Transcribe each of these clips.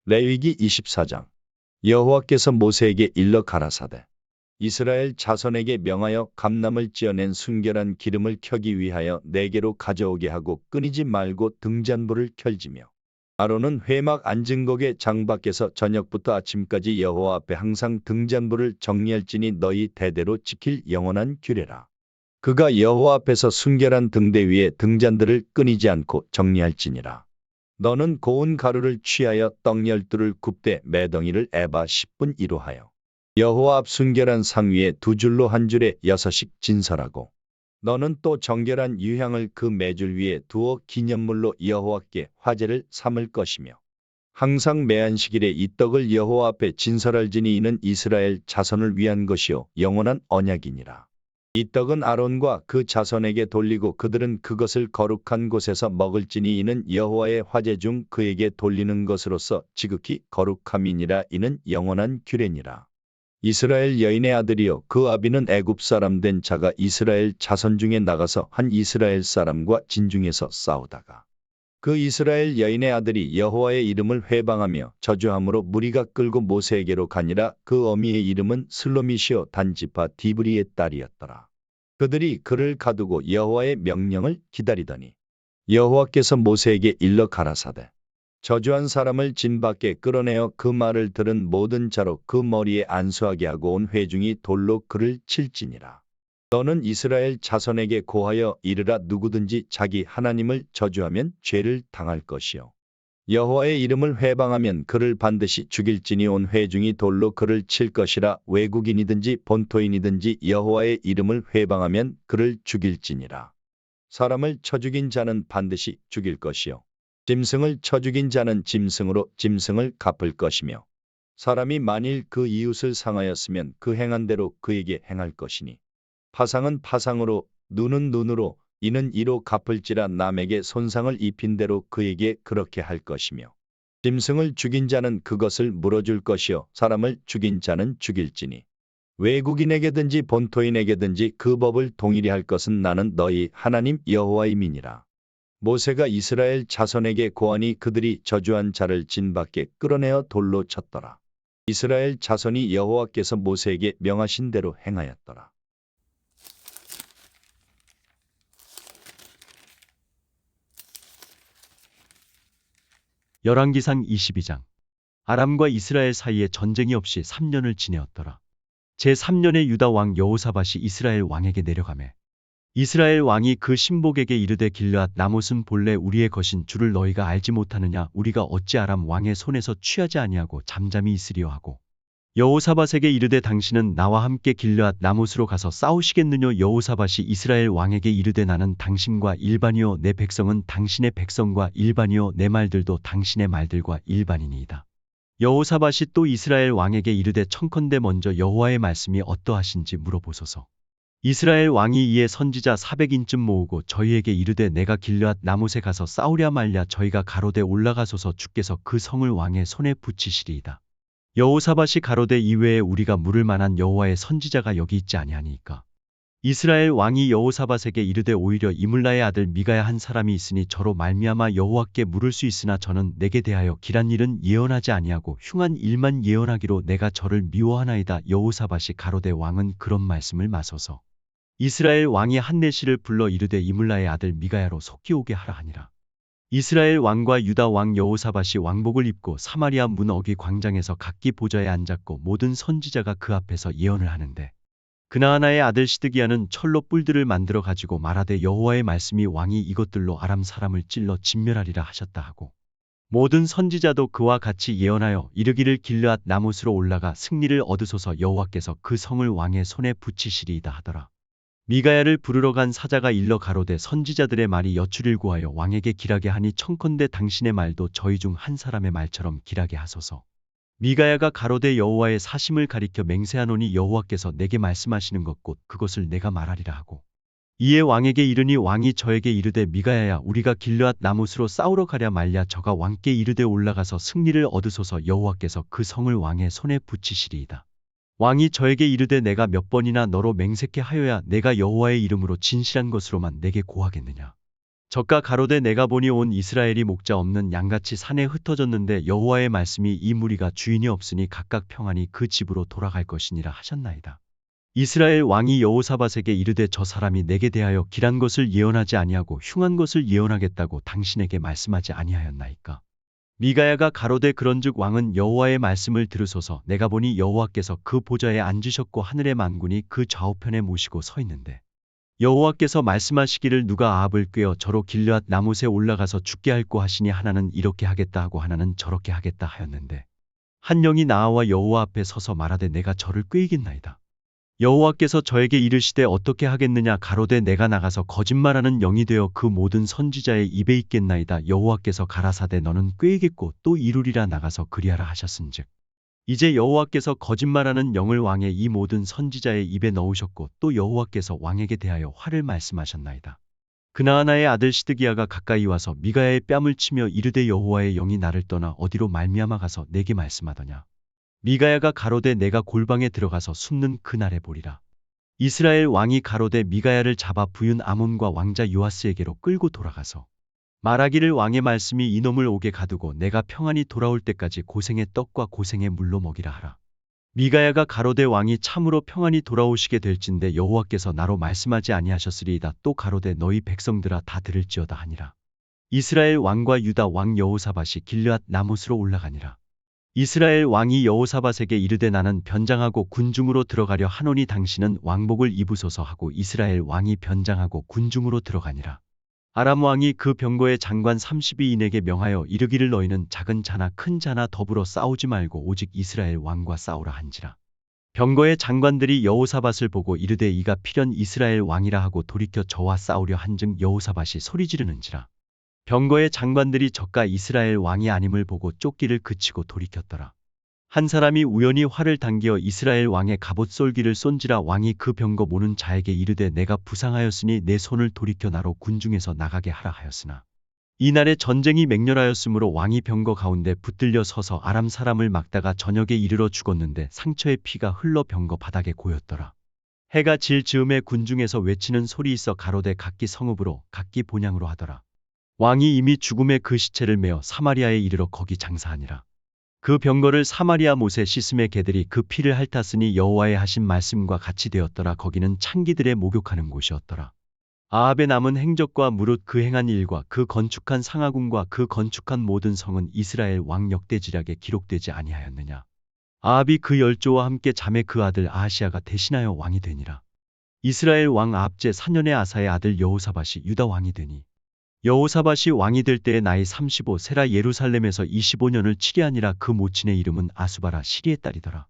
레위기 24장. 여호와께서 모세에게 일러 가라사대 이스라엘 자손에게 명하여 감람을 찌어낸 순결한 기름을 켜기 위하여 내게로 가져오게 하고 끊이지 말고 등잔불을 켤지며 아론은 회막 앉은 곡의 장 밖에서 저녁부터 아침까지 여호와 앞에 항상 등잔불을 정리할지니 너희 대대로 지킬 영원한 규례라. 그가 여호와 앞에서 순결한 등대 위에 등잔들을 끊이지 않고 정리할지니라. 너는 고운 가루를 취하여 떡 12를 굽되 매덩이를 에바 10분 1호 하여 여호와 앞 순결한 상 위에 두 줄로 한 줄에 6씩 진설하고 너는 또 정결한 유향을 그 매줄 위에 두어 기념물로 여호와께 화제를 삼을 것이며 항상 매안식일에 이 떡을 여호와 앞에 진설할지니 이는 이스라엘 자손을 위한 것이요 영원한 언약이니라. 이 떡은 아론과 그 자손에게 돌리고 그들은 그것을 거룩한 곳에서 먹을지니 이는 여호와의 화제 중 그에게 돌리는 것으로서 지극히 거룩함이니라. 이는 영원한 규례니라. 이스라엘 여인의 아들이요 그 아비는 애굽 사람 된 자가 이스라엘 자손 중에 나가서 한 이스라엘 사람과 진중에서 싸우다가 그 이스라엘 여인의 아들이 여호와의 이름을 회방하며 저주함으로 무리가 끌고 모세에게로 가니라. 그 어미의 이름은 슬로미시오 단지파 디브리의 딸이었더라. 그들이 그를 가두고 여호와의 명령을 기다리더니 여호와께서 모세에게 일러 가라사대 저주한 사람을 진 밖에 끌어내어 그 말을 들은 모든 자로 그 머리에 안수하게 하고 온 회중이 돌로 그를 칠지니라. 너는 이스라엘 자손에게 고하여 이르라. 누구든지 자기 하나님을 저주하면 죄를 당할 것이요 여호와의 이름을 회방하면 그를 반드시 죽일지니 온 회중이 돌로 그를 칠 것이라. 외국인이든지 본토인이든지 여호와의 이름을 회방하면 그를 죽일지니라. 사람을 쳐 죽인 자는 반드시 죽일 것이요 짐승을 쳐 죽인 자는 짐승으로 짐승을 갚을 것이며 사람이 만일 그 이웃을 상하였으면 그 행한 대로 그에게 행할 것이니 파상은 파상으로 눈은 눈으로 이는 이로 갚을지라. 남에게 손상을 입힌 대로 그에게 그렇게 할 것이며 짐승을 죽인 자는 그것을 물어줄 것이요 사람을 죽인 자는 죽일지니 외국인에게든지 본토인에게든지 그 법을 동일히 할 것은 나는 너희 하나님 여호와임이니라. 모세가 이스라엘 자손에게 고하니 그들이 저주한 자를 진 밖에 끌어내어 돌로 쳤더라. 이스라엘 자손이 여호와께서 모세에게 명하신 대로 행하였더라. 열왕기상 22장. 아람과 이스라엘 사이에 전쟁이 없이 3년을 지내었더라. 제3년에 유다 왕 여호사밧이 이스라엘 왕에게 내려가매 이스라엘 왕이 그 신복에게 이르되 길르앗 라못은 본래 우리의 것인 줄을 너희가 알지 못하느냐. 우리가 어찌 아람 왕의 손에서 취하지 아니하고 잠잠히 있으리요 하고 여호사밧에게 이르되 당신은 나와 함께 길르앗 라못으로 가서 싸우시겠느냐. 여호사밧이 이스라엘 왕에게 이르되 나는 당신과 일반이요 내 백성은 당신의 백성과 일반이요 내 말들도 당신의 말들과 일반이니이다. 여호사밧이 또 이스라엘 왕에게 이르되 청컨대 먼저 여호와의 말씀이 어떠하신지 물어보소서. 이스라엘 왕이 이에 선지자 400인쯤 모으고 저희에게 이르되 내가 길르앗 라못에 가서 싸우랴 말랴. 저희가 가로되 올라가소서. 주께서 그 성을 왕의 손에 붙이시리이다. 여호사밧이 가로되 이외에 우리가 물을 만한 여호와의 선지자가 여기 있지 아니하니까. 이스라엘 왕이 여호사밧에게 이르되 오히려 이물라의 아들 미가야 한 사람이 있으니 저로 말미암아 여호와께 물을 수 있으나 저는 내게 대하여 길한 일은 예언하지 아니하고 흉한 일만 예언하기로 내가 저를 미워하나이다. 여호사밧이 가로되 왕은 그런 말씀을 마소서. 이스라엘 왕이 한내시를 불러 이르되 이물라의 아들 미가야로 속히 오게 하라 하니라. 이스라엘 왕과 유다 왕 여호사밧이 왕복을 입고 사마리아 문 어귀 광장에서 각기 보좌에 앉았고 모든 선지자가 그 앞에서 예언을 하는데 그나아나의 아들 시드기야는 철로 뿔들을 만들어 가지고 말하되 여호와의 말씀이 왕이 이것들로 아람 사람을 찔러 진멸하리라 하셨다 하고 모든 선지자도 그와 같이 예언하여 이르기를 길르앗 라못으로 올라가 승리를 얻으소서. 여호와께서 그 성을 왕의 손에 붙이시리이다 하더라. 미가야를 부르러 간 사자가 일러 가로되 선지자들의 말이 여추릴 구하여 왕에게 길하게 하니 청컨대 당신의 말도 저희 중 한 사람의 말처럼 길하게 하소서. 미가야가 가로되 여호와의 사심을 가리켜 맹세하노니 여호와께서 내게 말씀하시는 것 곧 그것을 내가 말하리라 하고 이에 왕에게 이르니 왕이 저에게 이르되 미가야야 우리가 길르앗 라못으로 싸우러 가랴 말랴. 저가 왕께 이르되 올라가서 승리를 얻으소서. 여호와께서 그 성을 왕의 손에 붙이시리이다. 왕이 저에게 이르되 내가 몇 번이나 너로 맹세케 하여야 내가 여호와의 이름으로 진실한 것으로만 내게 고하겠느냐. 저가 가로되 내가 보니 온 이스라엘이 목자 없는 양같이 산에 흩어졌는데 여호와의 말씀이 이 무리가 주인이 없으니 각각 평안히 그 집으로 돌아갈 것이니라 하셨나이다. 이스라엘 왕이 여호사밧에게 이르되 저 사람이 내게 대하여 길한 것을 예언하지 아니하고 흉한 것을 예언하겠다고 당신에게 말씀하지 아니하였나이까. 미가야가 가로되 그런즉 왕은 여호와의 말씀을 들으소서. 내가 보니 여호와께서 그 보좌에 앉으셨고 하늘의 만군이 그 좌우편에 모시고 서 있는데 여호와께서 말씀하시기를 누가 아합을 꾀어 저로 길르앗 나못에 올라가서 죽게 할꼬 하시니 하나는 이렇게 하겠다 하고 하나는 저렇게 하겠다 하였는데 한 영이 나와 여호와 앞에 서서 말하되 내가 저를 꾀이겠나이다. 여호와께서 저에게 이르시되 어떻게 하겠느냐 가로되 내가 나가서 거짓말하는 영이 되어 그 모든 선지자의 입에 있겠나이다. 여호와께서 가라사대 너는 꾀이겠고 또 이루리라 나가서 그리하라 하셨은즉 이제 여호와께서 거짓말하는 영을 왕의 이 모든 선지자의 입에 넣으셨고 또 여호와께서 왕에게 대하여 화를 말씀하셨나이다. 그나아나의 아들 시드기야가 가까이 와서 미가야의 뺨을 치며 이르되 여호와의 영이 나를 떠나 어디로 말미암아 가서 내게 말씀하더냐. 미가야가 가로되 내가 골방에 들어가서 숨는 그날에 보리라. 이스라엘 왕이 가로되 미가야를 잡아 부윤 아몬과 왕자 요아스에게로 끌고 돌아가서 말하기를 왕의 말씀이 이놈을 옥에 가두고 내가 평안히 돌아올 때까지 고생의 떡과 고생의 물로 먹이라 하라. 미가야가 가로되 왕이 참으로 평안히 돌아오시게 될진대 여호와께서 나로 말씀하지 아니하셨으리이다. 또 가로되 너희 백성들아 다 들을지어다 하니라. 이스라엘 왕과 유다 왕 여호사밧이 길르앗 나못으로 올라가니라. 이스라엘 왕이 여호사밧에게 이르되 나는 변장하고 군중으로 들어가려 하노니 당신은 왕복을 입으소서 하고 이스라엘 왕이 변장하고 군중으로 들어가니라. 아람 왕이 그 병거의 장관 32인에게 명하여 이르기를 너희는 작은 자나 큰 자나 더불어 싸우지 말고 오직 이스라엘 왕과 싸우라 한지라. 병거의 장관들이 여호사밧을 보고 이르되 이가 필연 이스라엘 왕이라 하고 돌이켜 저와 싸우려 한즉 여호사밧이 소리 지르는지라. 병거의 장관들이 저가 이스라엘 왕이 아님을 보고 쫓기를 그치고 돌이켰더라. 한 사람이 우연히 활을 당기어 이스라엘 왕의 갑옷 쏠기를 쏜지라. 왕이 그 병거 모는 자에게 이르되 내가 부상하였으니 내 손을 돌이켜 나로 군중에서 나가게 하라 하였으나 이날에 전쟁이 맹렬하였으므로 왕이 병거 가운데 붙들려 서서 아람 사람을 막다가 저녁에 이르러 죽었는데 상처의 피가 흘러 병거 바닥에 고였더라. 해가 질 즈음에 군중에서 외치는 소리 있어 가로되 각기 성읍으로 각기 본향으로 하더라. 왕이 이미 죽음에 그 시체를 메어 사마리아에 이르러 거기 장사하니라. 그 병거를 사마리아 못에 씻음의 개들이 그 피를 핥았으니 여호와의 하신 말씀과 같이 되었더라. 거기는 창기들의 목욕하는 곳이었더라. 아합의 남은 행적과 무릇 그 행한 일과 그 건축한 상하궁과 그 건축한 모든 성은 이스라엘 왕 역대지략에 기록되지 아니하였느냐. 아합이 그 10조와 함께 잠에 그 아들 아하시아가 대신하여 왕이 되니라. 이스라엘 왕 아합 제4년에 아사의 아들 여호사밧이 유다 왕이 되니 여호사밧이 왕이 될 때에 나이 35세라 예루살렘에서 25년을 치게 하니라. 그 모친의 이름은 아수바라 시리의 딸이더라.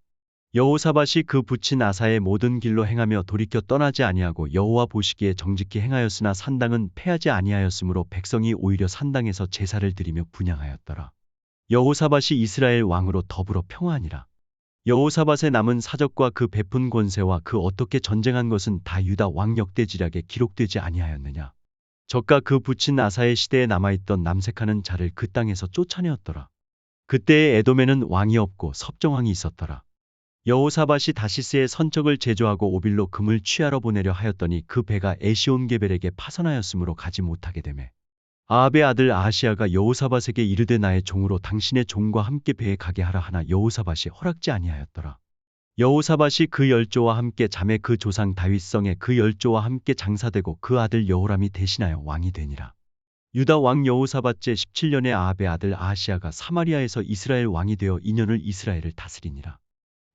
여호사밧이 그 부친 아사의 모든 길로 행하며 돌이켜 떠나지 아니하고 여호와 보시기에 정직히 행하였으나 산당은 패하지 아니하였으므로 백성이 오히려 산당에서 제사를 드리며 분향하였더라. 여호사밧이 이스라엘 왕으로 더불어 평화하니라. 여호사밧의 남은 사적과 그 베푼 권세와 그 어떻게 전쟁한 것은 다 유다 왕 역대지략에 기록되지 아니하였느냐. 저가 그 부친 아사의 시대에 남아있던 남색하는 자를 그 땅에서 쫓아내었더라. 그때에 에돔에는 왕이 없고 섭정왕이 있었더라. 여호사밧이 다시스의 선척을 제조하고 오빌로 금을 취하러 보내려 하였더니 그 배가 에시온게벨에게 파선하였으므로 가지 못하게 되매 아합의 아들 아하시아가 여호사밧에게 이르되 나의 종으로 당신의 종과 함께 배에 가게 하라 하나 여호사밧이 허락지 아니하였더라. 여호사밧이 그 10조와 함께 잠에 그 조상 다윗성에 그 10조와 함께 장사되고 그 아들 여호람이 대신하여 왕이 되니라. 유다 왕 여호사밧 제17년에 아합의 아들 아하시아가 사마리아에서 이스라엘 왕이 되어 2년을 이스라엘을 다스리니라.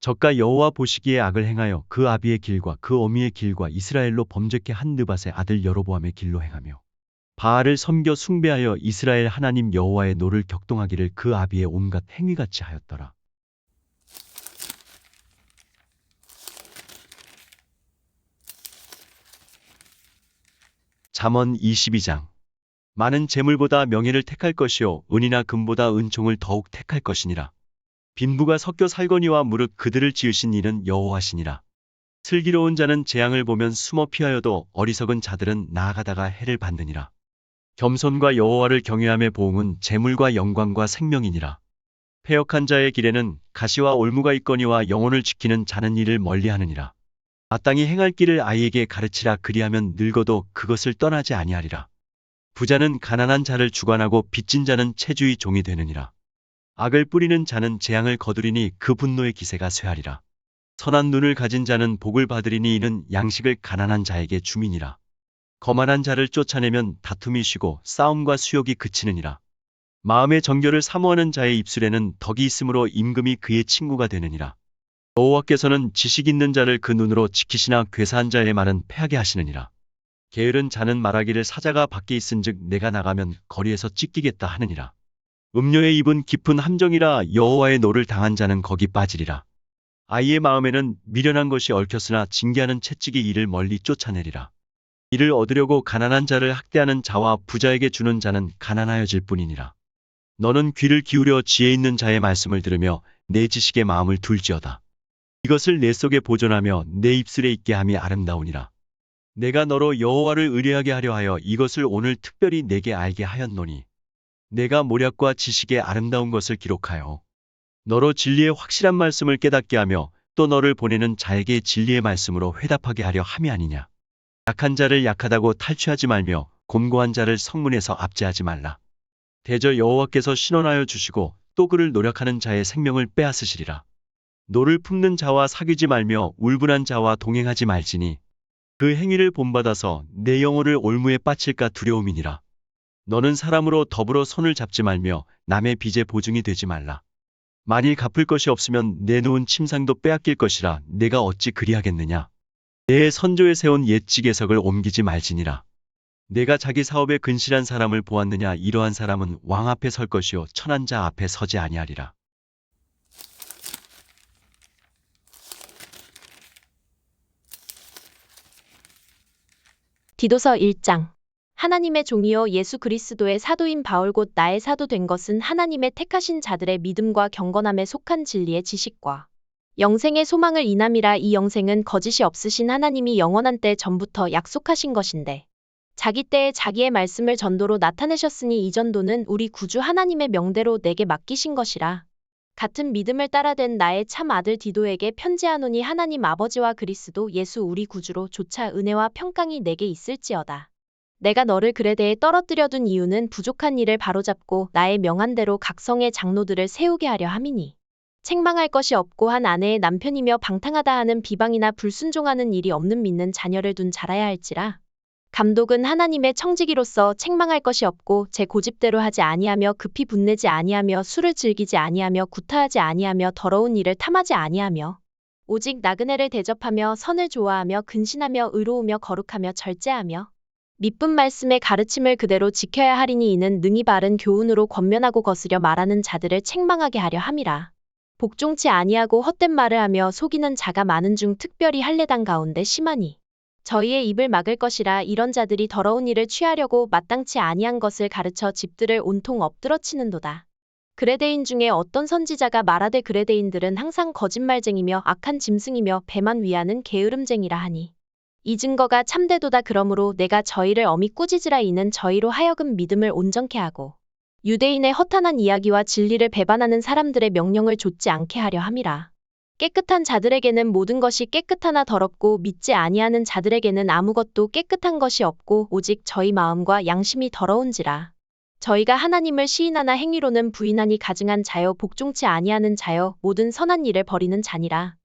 저가 여호와 보시기에 악을 행하여 그 아비의 길과 그 어미의 길과 이스라엘로 범죄케 한 느밧의 아들 여로보암의 길로 행하며 바알을 섬겨 숭배하여 이스라엘 하나님 여호와의 노를 격동하기를 그 아비의 온갖 행위같이 하였더라. 잠언 22장. 많은 재물보다 명예를 택할 것이요 은이나 금보다 은총을 더욱 택할 것이니라. 빈부가 섞여 살거니와 무릇 그들을 지으신 이는 여호와시니라. 슬기로운 자는 재앙을 보면 숨어 피하여도 어리석은 자들은 나아가다가 해를 받느니라. 겸손과 여호와를 경외함의 보응은 재물과 영광과 생명이니라. 패역한 자의 길에는 가시와 올무가 있거니와 영혼을 지키는 자는 이를 멀리하느니라. 마땅히 행할 길을 아이에게 가르치라. 그리하면 늙어도 그것을 떠나지 아니하리라. 부자는 가난한 자를 주관하고 빚진 자는 체주의 종이 되느니라. 악을 뿌리는 자는 재앙을 거두리니 그 분노의 기세가 쇠하리라. 선한 눈을 가진 자는 복을 받으리니 이는 양식을 가난한 자에게 주민이라. 거만한 자를 쫓아내면 다툼이 쉬고 싸움과 수욕이 그치느니라. 마음의 정결을 사모하는 자의 입술에는 덕이 있으므로 임금이 그의 친구가 되느니라. 여호와께서는 지식 있는 자를 그 눈으로 지키시나 괴사한 자의 말은 패하게 하시느니라. 게으른 자는 말하기를 사자가 밖에 있은즉 내가 나가면 거리에서 찢기겠다 하느니라. 음료의 입은 깊은 함정이라 여호와의 노를 당한 자는 거기 빠지리라. 아이의 마음에는 미련한 것이 얽혔으나 징계하는 채찍이 이를 멀리 쫓아내리라. 이를 얻으려고 가난한 자를 학대하는 자와 부자에게 주는 자는 가난하여질 뿐이니라. 너는 귀를 기울여 지혜 있는 자의 말씀을 들으며 내 지식에 마음을 둘지어다. 이것을 내 속에 보존하며 내 입술에 있게 함이 아름다우니라. 내가 너로 여호와를 의뢰하게 하려 하여 이것을 오늘 특별히 내게 알게 하였노니 내가 모략과 지식의 아름다운 것을 기록하여 너로 진리의 확실한 말씀을 깨닫게 하며 또 너를 보내는 자에게 진리의 말씀으로 회답하게 하려 함이 아니냐. 약한 자를 약하다고 탈취하지 말며 곤고한 자를 성문에서 압제하지 말라. 대저 여호와께서 신원하여 주시고 또 그를 노력하는 자의 생명을 빼앗으시리라. 노를 품는 자와 사귀지 말며 울분한 자와 동행하지 말지니 그 행위를 본받아서 내 영혼을 올무에 빠칠까 두려움이니라. 너는 사람으로 더불어 손을 잡지 말며 남의 빚에 보증이 되지 말라. 만일 갚을 것이 없으면 내놓은 침상도 빼앗길 것이라 내가 어찌 그리하겠느냐. 내 선조에 세운 옛 지계석을 옮기지 말지니라. 내가 자기 사업에 근실한 사람을 보았느냐. 이러한 사람은 왕 앞에 설 것이요 천한 자 앞에 서지 아니하리라. 디도서 1장. 하나님의 종이요 예수 그리스도의 사도인 바울 곧 나의 사도 된 것은 하나님의 택하신 자들의 믿음과 경건함에 속한 진리의 지식과 영생의 소망을 인함이라. 이 영생은 거짓이 없으신 하나님이 영원한 때 전부터 약속하신 것인데 자기 때에 자기의 말씀을 전도로 나타내셨으니 이 전도는 우리 구주 하나님의 명대로 내게 맡기신 것이라. 같은 믿음을 따라된 나의 참 아들 디도에게 편지하노니 하나님 아버지와 그리스도 예수 우리 구주로 조차 은혜와 평강이 내게 있을지어다. 내가 너를 그레데에 떨어뜨려 둔 이유는 부족한 일을 바로잡고 나의 명한대로 각 성의 장로들을 세우게 하려 함이니 책망할 것이 없고 한 아내의 남편이며 방탕하다 하는 비방이나 불순종하는 일이 없는 믿는 자녀를 둔 자라야 할지라. 감독은 하나님의 청지기로서 책망할 것이 없고 제 고집대로 하지 아니하며 급히 분내지 아니하며 술을 즐기지 아니하며 구타하지 아니하며 더러운 일을 탐하지 아니하며 오직 나그네를 대접하며 선을 좋아하며 근신하며 의로우며 거룩하며 절제하며 미쁜 말씀의 가르침을 그대로 지켜야 하리니 이는 능히 바른 교훈으로 권면하고 거스려 말하는 자들을 책망하게 하려 함이라. 복종치 아니하고 헛된 말을 하며 속이는 자가 많은 중 특별히 할례당 가운데 심하니 저희의 입을 막을 것이라. 이런 자들이 더러운 일을 취하려고 마땅치 아니한 것을 가르쳐 집들을 온통 엎드러치는도다. 그레데인 중에 어떤 선지자가 말하되 그레데인들은 항상 거짓말쟁이며 악한 짐승이며 배만 위하는 게으름쟁이라 하니 이 증거가 참되도다. 그러므로 내가 저희를 엄히 꾸짖으라. 이는 저희로 하여금 믿음을 온전케 하고 유대인의 허탄한 이야기와 진리를 배반하는 사람들의 명령을 좇지 않게 하려 함이라. 깨끗한 자들에게는 모든 것이 깨끗하나 더럽고 믿지 아니하는 자들에게는 아무것도 깨끗한 것이 없고 오직 저희 마음과 양심이 더러운지라. 저희가 하나님을 시인하나 행위로는 부인하니 가증한 자여 복종치 아니하는 자여 모든 선한 일을 버리는 자니라.